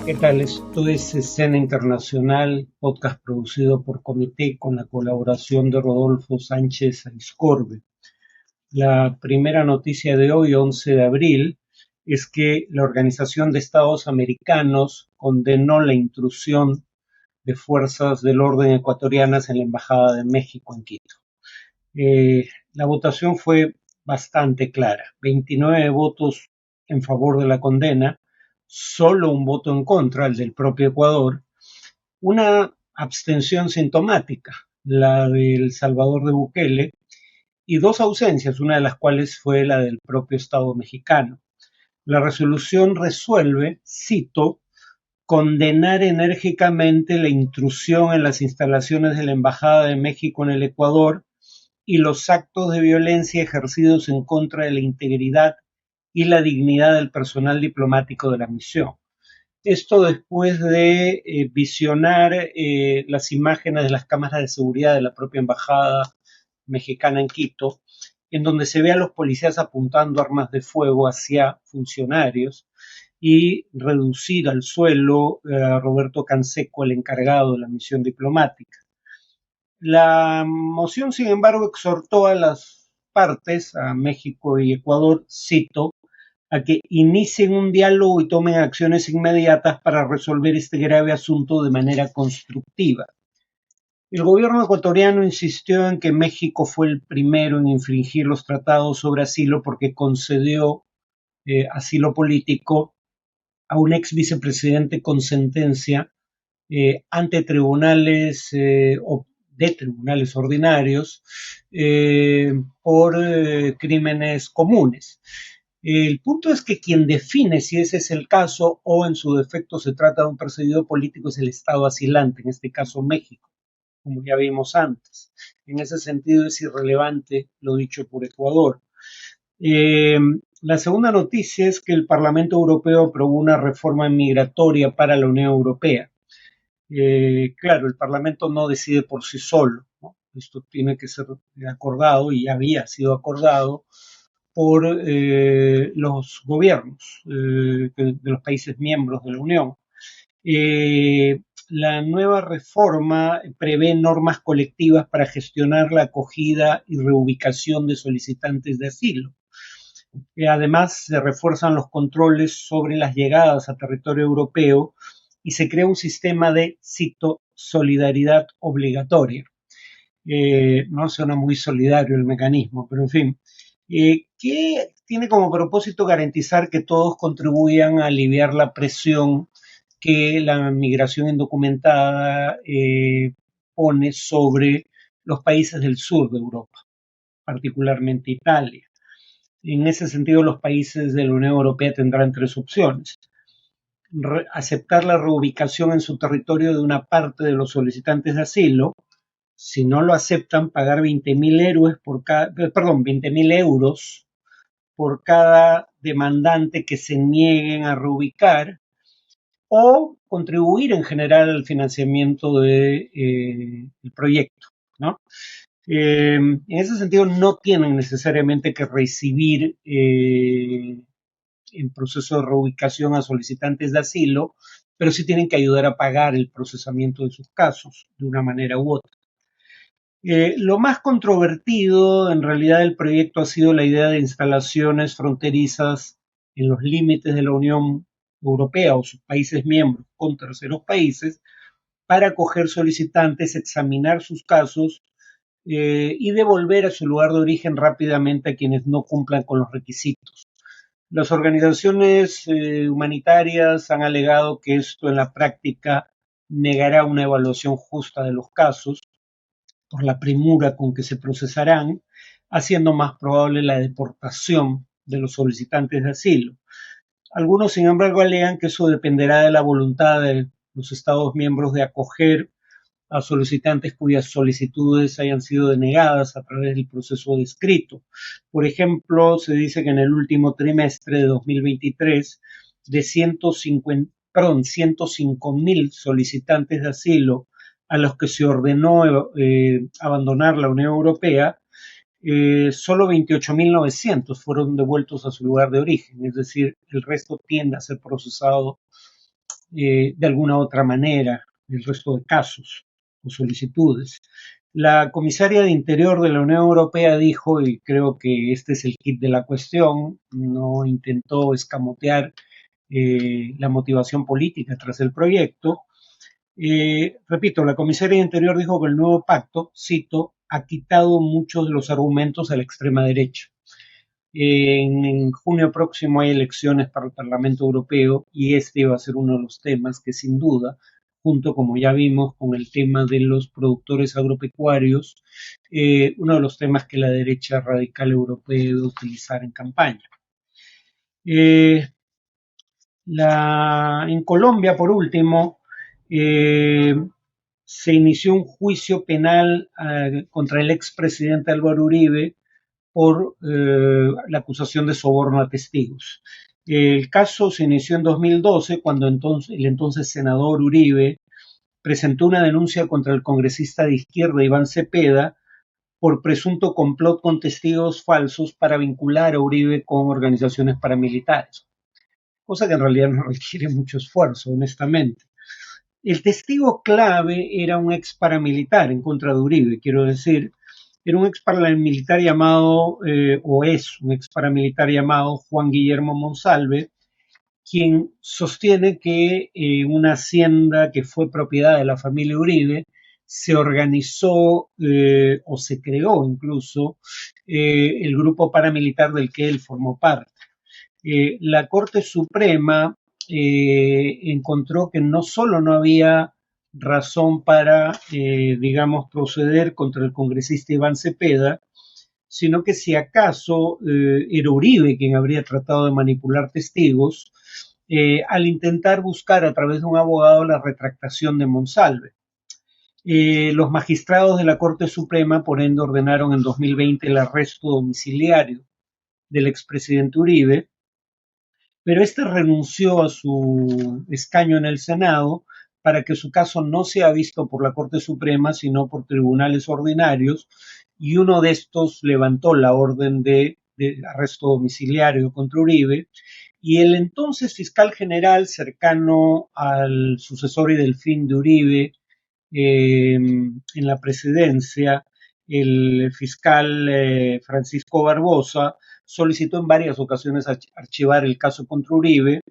¿Qué tal? Esto es Escena Internacional, podcast producido por Comité con la colaboración de Rodolfo Sánchez Aizcorbe. La primera noticia de hoy, 11 de abril, es que la Organización de Estados Americanos condenó la intrusión de fuerzas del orden ecuatorianas en la Embajada de México en Quito. La votación fue bastante clara, 29 votos en favor de la condena, solo un voto en contra, el del propio Ecuador, una abstención sintomática, la del Salvador de Bukele, y dos ausencias, una de las cuales fue la del propio Estado mexicano. La resolución resuelve, cito, condenar enérgicamente la intrusión en las instalaciones de la Embajada de México en el Ecuador y los actos de violencia ejercidos en contra de la integridad y la dignidad del personal diplomático de la misión. Esto después de visionar las imágenes de las cámaras de seguridad de la propia embajada mexicana en Quito, en donde se ve a los policías apuntando armas de fuego hacia funcionarios y reducir al suelo a Roberto Canseco, el encargado de la misión diplomática. La moción, sin embargo, exhortó a las partes, a México y Ecuador, cito, a que inicien un diálogo y tomen acciones inmediatas para resolver este grave asunto de manera constructiva. El gobierno ecuatoriano insistió en que México fue el primero en infringir los tratados sobre asilo porque concedió asilo político a un ex vicepresidente con sentencia ante tribunales o de tribunales ordinarios por crímenes comunes. El punto es que quien define si ese es el caso o en su defecto se trata de un perseguido político es el Estado asilante, en este caso México, como ya vimos antes. En ese sentido es irrelevante lo dicho por Ecuador. La segunda noticia es que el Parlamento Europeo aprobó una reforma migratoria para la Unión Europea. Claro, el Parlamento no decide por sí solo, ¿no? Esto tiene que ser acordado y había sido acordado por los gobiernos de los países miembros de la Unión. La nueva reforma prevé normas colectivas para gestionar la acogida y reubicación de solicitantes de asilo. Además, se refuerzan los controles sobre las llegadas a territorio europeo y se crea un sistema de, cito, solidaridad obligatoria. No suena muy solidario el mecanismo, pero en fin, que tiene como propósito garantizar que todos contribuyan a aliviar la presión que la migración indocumentada pone sobre los países del sur de Europa, particularmente Italia. En ese sentido, los países de la Unión Europea tendrán tres opciones. Aceptar la reubicación en su territorio de una parte de los solicitantes de asilo. Si no lo aceptan, pagar 20.000 euros por cada demandante que se nieguen a reubicar, o contribuir en general al financiamiento del proyecto, ¿no? En ese sentido, no tienen necesariamente que recibir en proceso de reubicación a solicitantes de asilo, pero sí tienen que ayudar a pagar el procesamiento de sus casos de una manera u otra. Lo más controvertido en realidad del proyecto ha sido la idea de instalaciones fronterizas en los límites de la Unión Europea o sus países miembros con terceros países para acoger solicitantes, examinar sus casos y devolver a su lugar de origen rápidamente a quienes no cumplan con los requisitos. Las organizaciones humanitarias han alegado que esto en la práctica negará una evaluación justa de los casos por la premura con que se procesarán, haciendo más probable la deportación de los solicitantes de asilo. Algunos, sin embargo, alegan que eso dependerá de la voluntad de los Estados miembros de acoger a solicitantes cuyas solicitudes hayan sido denegadas a través del proceso descrito. Por ejemplo, se dice que en el último trimestre de 2023, de 105.000 solicitantes de asilo a los que se ordenó abandonar la Unión Europea, solo 28.900 fueron devueltos a su lugar de origen, es decir, el resto tiende a ser procesado de alguna otra manera el resto de casos o solicitudes. La comisaria de Interior de la Unión Europea dijo, y creo que este es el kit de la cuestión, no intentó escamotear la motivación política tras el proyecto. Repito, la comisaria de Interior dijo que el nuevo pacto, cito, ha quitado muchos de los argumentos a la extrema derecha. En junio próximo hay elecciones para el Parlamento Europeo y este va a ser uno de los temas que sin duda, junto como ya vimos con el tema de los productores agropecuarios, uno de los temas que la derecha radical europea debe utilizar en campaña. En Colombia, por último, se inició un juicio penal contra el expresidente Álvaro Uribe por la acusación de soborno a testigos. El caso se inició en 2012 cuando el entonces senador Uribe presentó una denuncia contra el congresista de izquierda Iván Cepeda por presunto complot con testigos falsos para vincular a Uribe con organizaciones paramilitares, cosa que en realidad no requiere mucho esfuerzo, honestamente. El testigo clave era un ex paramilitar en contra de Uribe, quiero decir, era un ex paramilitar llamado, o es un ex paramilitar llamado Juan Guillermo Monsalve, quien sostiene que una hacienda que fue propiedad de la familia Uribe se organizó o se creó incluso el grupo paramilitar del que él formó parte. La Corte Suprema encontró que no solo no había razón para, digamos, proceder contra el congresista Iván Cepeda, sino que si acaso era Uribe quien habría tratado de manipular testigos al intentar buscar a través de un abogado la retractación de Monsalve. Los magistrados de la Corte Suprema, por ende, ordenaron en 2020 el arresto domiciliario del expresidente Uribe, pero este renunció a su escaño en el Senado para que su caso no sea visto por la Corte Suprema, sino por tribunales ordinarios, y uno de estos levantó la orden de arresto domiciliario contra Uribe, y el entonces fiscal general cercano al sucesor y delfín de Uribe en la presidencia, el fiscal Francisco Barbosa, solicitó en varias ocasiones archivar el caso contra Uribe,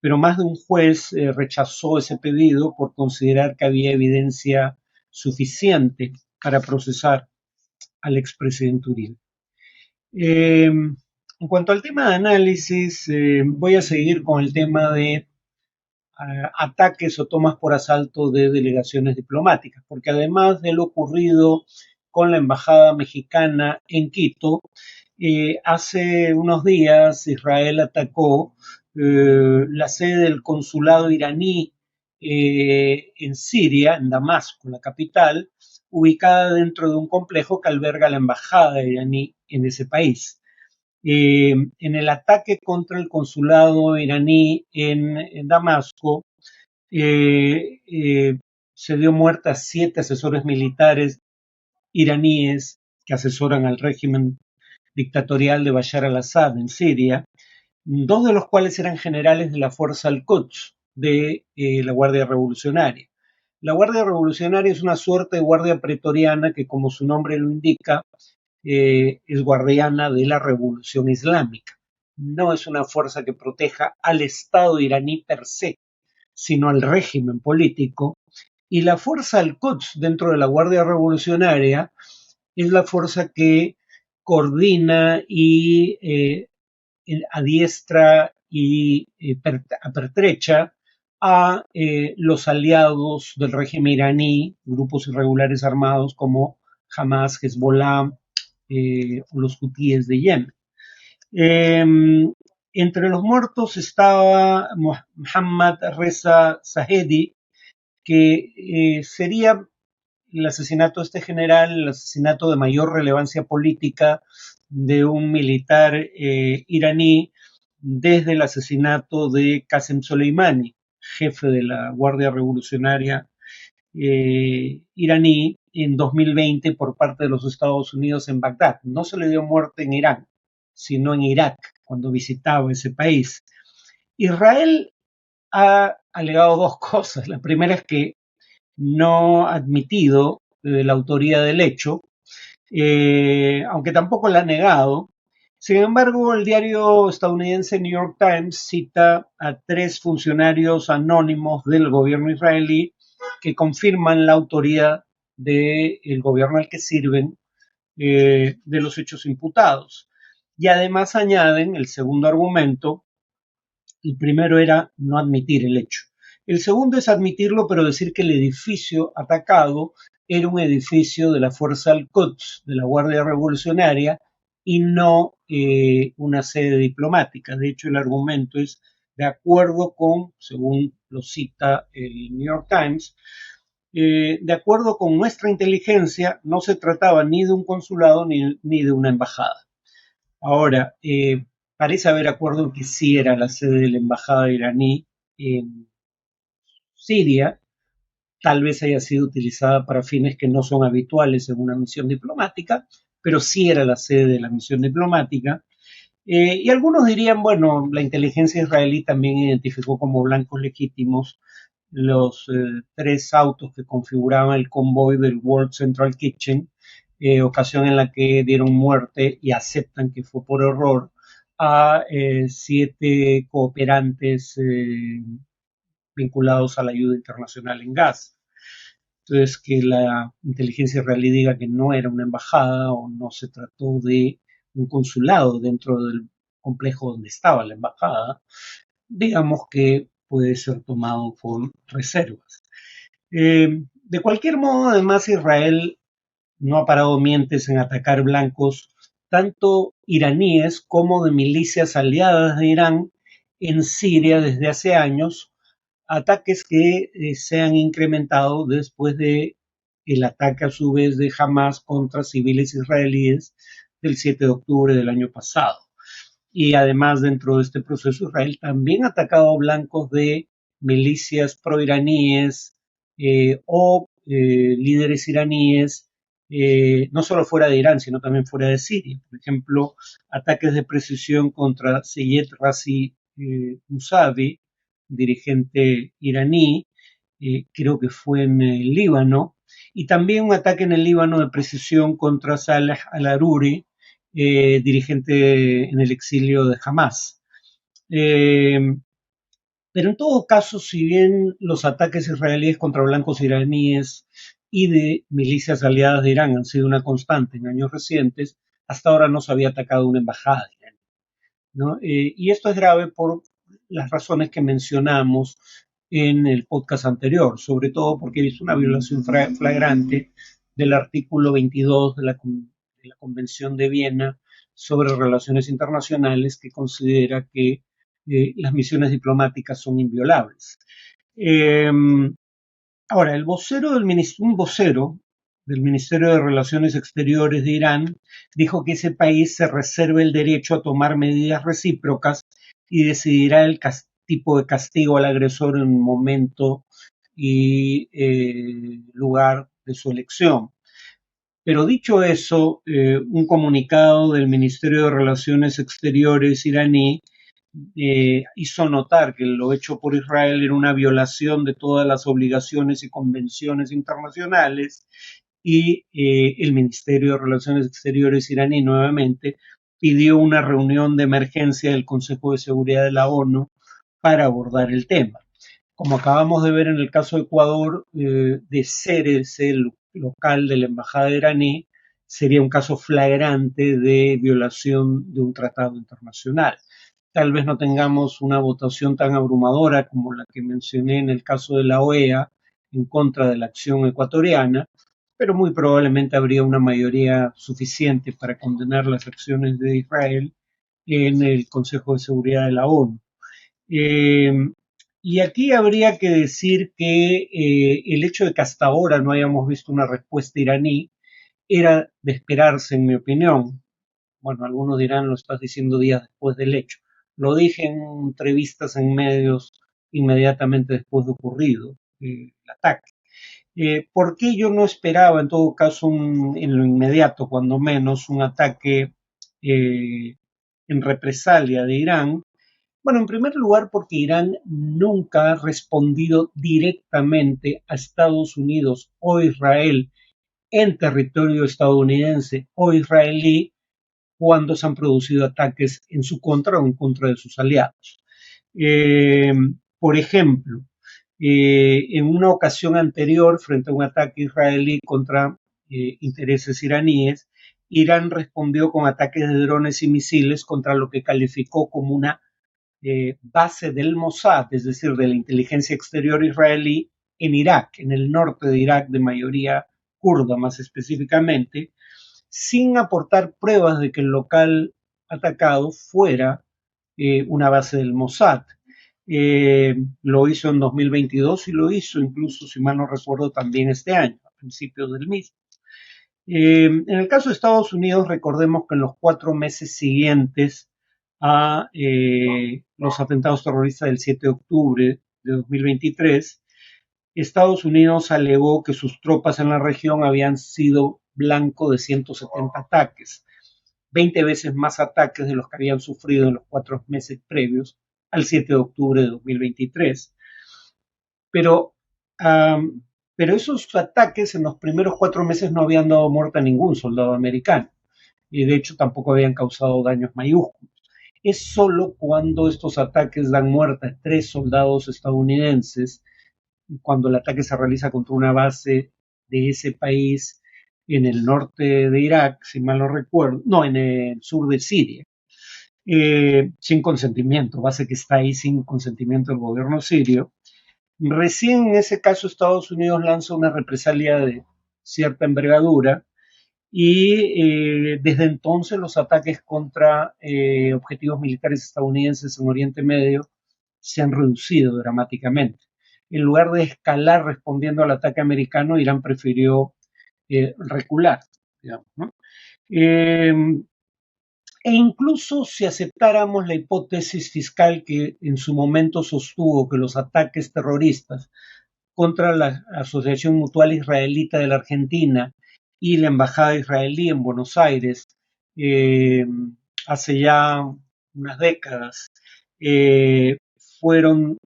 pero más de un juez rechazó ese pedido por considerar que había evidencia suficiente para procesar al expresidente Uribe. En cuanto al tema de análisis, voy a seguir con el tema de ataques o tomas por asalto de delegaciones diplomáticas, porque además de lo ocurrido con la embajada mexicana en Quito, hace unos días Israel atacó la sede del consulado iraní en Siria, en Damasco, la capital, ubicada dentro de un complejo que alberga la embajada iraní en ese país. En el ataque contra el consulado iraní en Damasco, se dio muerte a 7 asesores militares iraníes que asesoran al régimen dictatorial de Bashar al-Assad en Siria, 2 de los cuales eran generales de la fuerza Al-Quds de la Guardia Revolucionaria. La Guardia Revolucionaria es una suerte de guardia pretoriana que, como su nombre lo indica, es guardiana de la revolución islámica. No es una fuerza que proteja al Estado iraní per se, sino al régimen político. Y la fuerza Al-Quds dentro de la Guardia Revolucionaria es la fuerza que coordina y adiestra y apertrecha a los aliados del régimen iraní, grupos irregulares armados como Hamas, Hezbollah, o los hutíes de Yemen. Entre los muertos estaba Mohammad Reza Zahedi, que sería el asesinato de este general, el asesinato de mayor relevancia política de un militar iraní desde el asesinato de Qasem Soleimani, jefe de la Guardia Revolucionaria iraní en 2020 por parte de los Estados Unidos en Bagdad. No se le dio muerte en Irán, sino en Irak, cuando visitaba ese país. Israel ha alegado dos cosas. La primera es que no ha admitido la autoría del hecho, aunque tampoco la ha negado. Sin embargo, el diario estadounidense New York Times cita a 3 funcionarios anónimos del gobierno israelí que confirman la autoría del gobierno al que sirven de los hechos imputados. Y además añaden el segundo argumento. El primero era no admitir el hecho. El segundo es admitirlo, pero decir que el edificio atacado era un edificio de la Fuerza Al-Quds, de la Guardia Revolucionaria, y no una sede diplomática. De hecho, el argumento es de acuerdo con, según lo cita el New York Times, de acuerdo con nuestra inteligencia, no se trataba ni de un consulado ni de una embajada. Ahora, parece haber acuerdo en que sí era la sede de la embajada iraní en Siria. Tal vez haya sido utilizada para fines que no son habituales en una misión diplomática, pero sí era la sede de la misión diplomática. Y algunos dirían, bueno, la inteligencia israelí también identificó como blancos legítimos los 3 autos que configuraban el convoy del World Central Kitchen, ocasión en la que dieron muerte y aceptan que fue por error a 7 cooperantes vinculados a la ayuda internacional en Gaza. Entonces, que la inteligencia israelí diga que no era una embajada o no se trató de un consulado dentro del complejo donde estaba la embajada, digamos que puede ser tomado con reservas. De cualquier modo, además, Israel no ha parado mientes en atacar blancos, tanto iraníes como de milicias aliadas de Irán en Siria desde hace años, ataques que se han incrementado después de el ataque a su vez de Hamas contra civiles israelíes del 7 de octubre del año pasado. Y además, dentro de este proceso, Israel también ha atacado blancos de milicias proiraníes o líderes iraníes, no solo fuera de Irán, sino también fuera de Siria. Por ejemplo, ataques de precisión contra Seyed Razi Mousavi, dirigente iraní, creo que fue en el Líbano, y también un ataque en el Líbano de precisión contra Saleh al-Aruri, dirigente en el exilio de Hamas. Pero en todo caso, si bien los ataques israelíes contra blancos iraníes y de milicias aliadas de Irán han sido una constante en años recientes, hasta ahora no se había atacado una embajada iraní, ¿no? Y esto es grave por las razones que mencionamos en el podcast anterior, sobre todo porque es una violación flagrante del artículo 22 de la Convención de Viena sobre Relaciones Internacionales, que considera que las misiones diplomáticas son inviolables. Ahora, un vocero del Ministerio de Relaciones Exteriores de Irán dijo que ese país se reserva el derecho a tomar medidas recíprocas y decidirá el tipo de castigo al agresor en un momento y lugar de su elección. Pero dicho eso, un comunicado del Ministerio de Relaciones Exteriores iraní hizo notar que lo hecho por Israel era una violación de todas las obligaciones y convenciones internacionales, y el Ministerio de Relaciones Exteriores iraní nuevamente pidió una reunión de emergencia del Consejo de Seguridad de la ONU para abordar el tema. Como acabamos de ver en el caso de Ecuador, de ser ese local de la embajada iraní, sería un caso flagrante de violación de un tratado internacional. Tal vez no tengamos una votación tan abrumadora como la que mencioné en el caso de la OEA en contra de la acción ecuatoriana, pero muy probablemente habría una mayoría suficiente para condenar las acciones de Israel en el Consejo de Seguridad de la ONU. Y aquí habría que decir que el hecho de que hasta ahora no hayamos visto una respuesta iraní era de esperarse, en mi opinión. Bueno, algunos dirán, lo estás diciendo días después del hecho. Lo dije en entrevistas en medios inmediatamente después de ocurrido el ataque. ¿Por qué yo no esperaba, en todo caso, en lo inmediato, cuando menos, un ataque en represalia de Irán? Bueno, en primer lugar, porque Irán nunca ha respondido directamente a Estados Unidos o Israel en territorio estadounidense o israelí cuando se han producido ataques en su contra o en contra de sus aliados. Eh, por ejemplo, en una ocasión anterior, frente a un ataque israelí contra intereses iraníes, Irán respondió con ataques de drones y misiles contra lo que calificó como una base del Mossad, es decir, de la inteligencia exterior israelí, en Irak, en el norte de Irak, de mayoría kurda más específicamente, sin aportar pruebas de que el local atacado fuera una base del Mossad. Lo hizo en 2022 y lo hizo incluso, si mal no recuerdo, también este año, a principios del mismo. En el caso de Estados Unidos, recordemos que en los 4 meses siguientes a los atentados terroristas del 7 de octubre de 2023, Estados Unidos alegó que sus tropas en la región habían sido blanco de 170 ataques, 20 veces más ataques de los que habían sufrido en los 4 meses previos al 7 de octubre de 2023. Pero, pero esos ataques en los primeros 4 meses no habían dado muerte a ningún soldado americano y de hecho tampoco habían causado daños mayúsculos. Es solo cuando estos ataques dan muerte a 3 soldados estadounidenses, cuando el ataque se realiza contra una base de ese país en el norte de Irak, si mal no recuerdo, no, en el sur de Siria, sin consentimiento, base que está ahí sin consentimiento del gobierno sirio. Recién en ese caso Estados Unidos lanza una represalia de cierta envergadura y desde entonces los ataques contra objetivos militares estadounidenses en Oriente Medio se han reducido dramáticamente. En lugar de escalar respondiendo al ataque americano, Irán prefirió recular, digamos, ¿no? Eh, e incluso si aceptáramos la hipótesis fiscal que en su momento sostuvo que los ataques terroristas contra la Asociación Mutual Israelita de la Argentina y la Embajada Israelí en Buenos Aires eh, hace ya unas décadas fueron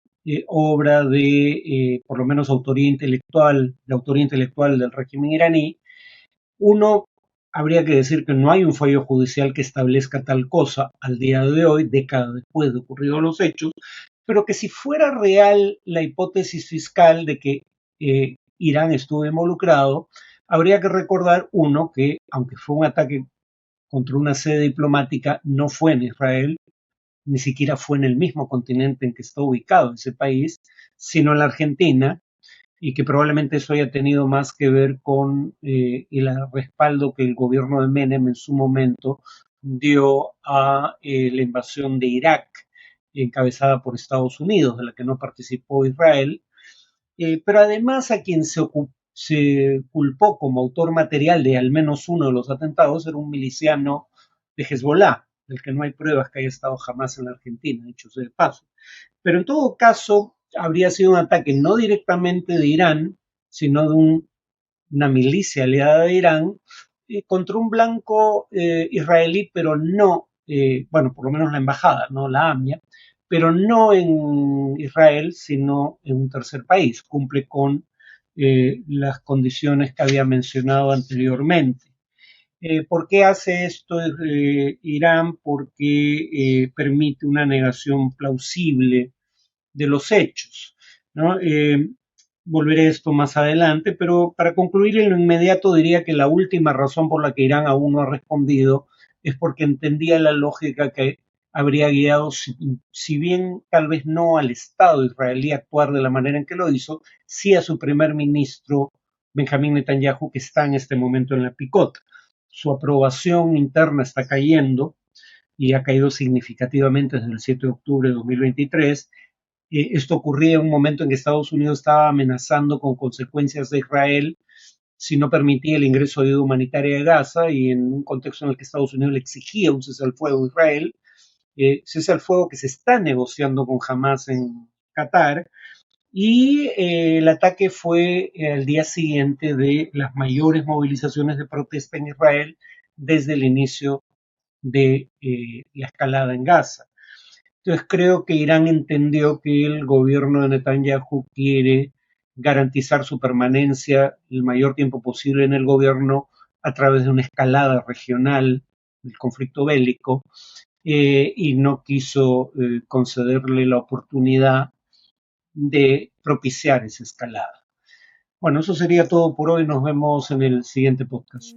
obra de por lo menos autoría intelectual del régimen iraní. Uno, habría que decir que no hay un fallo judicial que establezca tal cosa al día de hoy, décadas después de ocurridos los hechos, pero que si fuera real la hipótesis fiscal de que Irán estuvo involucrado, habría que recordar, uno, que aunque fue un ataque contra una sede diplomática, no fue en Israel, ni siquiera fue en el mismo continente en que está ubicado ese país, sino en la Argentina, y que probablemente eso haya tenido más que ver con el respaldo que el gobierno de Menem en su momento dio a la invasión de Irak, encabezada por Estados Unidos, de la que no participó Israel, pero además a quien se culpó como autor material de al menos uno de los atentados era un miliciano de Hezbollah, del que no hay pruebas que haya estado jamás en la Argentina, dicho sea de paso. Pero en todo caso, habría sido un ataque no directamente de Irán, sino de una milicia aliada de Irán contra un blanco israelí, pero no, bueno, por lo menos la embajada, no la AMIA, pero no en Israel, sino en un tercer país. Cumple con las condiciones que había mencionado anteriormente. ¿Por qué hace esto Irán? Porque permite una negación plausible de los hechos, ¿no? Volveré a esto más adelante, pero para concluir en lo inmediato diría que la última razón por la que Irán aún no ha respondido es porque entendía la lógica que habría guiado, si bien tal vez no al Estado israelí actuar de la manera en que lo hizo, sí a su primer ministro Benjamín Netanyahu, que está en este momento en la picota. Su aprobación interna está cayendo y ha caído significativamente desde el 7 de octubre de 2023. Esto ocurría en un momento en que Estados Unidos estaba amenazando con consecuencias de Israel si no permitía el ingreso de ayuda humanitaria de Gaza y en un contexto en el que Estados Unidos le exigía un cese al fuego a Israel, cese al fuego que se está negociando con Hamas en Qatar, y el ataque fue al día siguiente de las mayores movilizaciones de protesta en Israel desde el inicio de la escalada en Gaza. Entonces creo que Irán entendió que el gobierno de Netanyahu quiere garantizar su permanencia el mayor tiempo posible en el gobierno a través de una escalada regional del conflicto bélico, y no quiso concederle la oportunidad de propiciar esa escalada. Bueno, eso sería todo por hoy. Nos vemos en el siguiente podcast.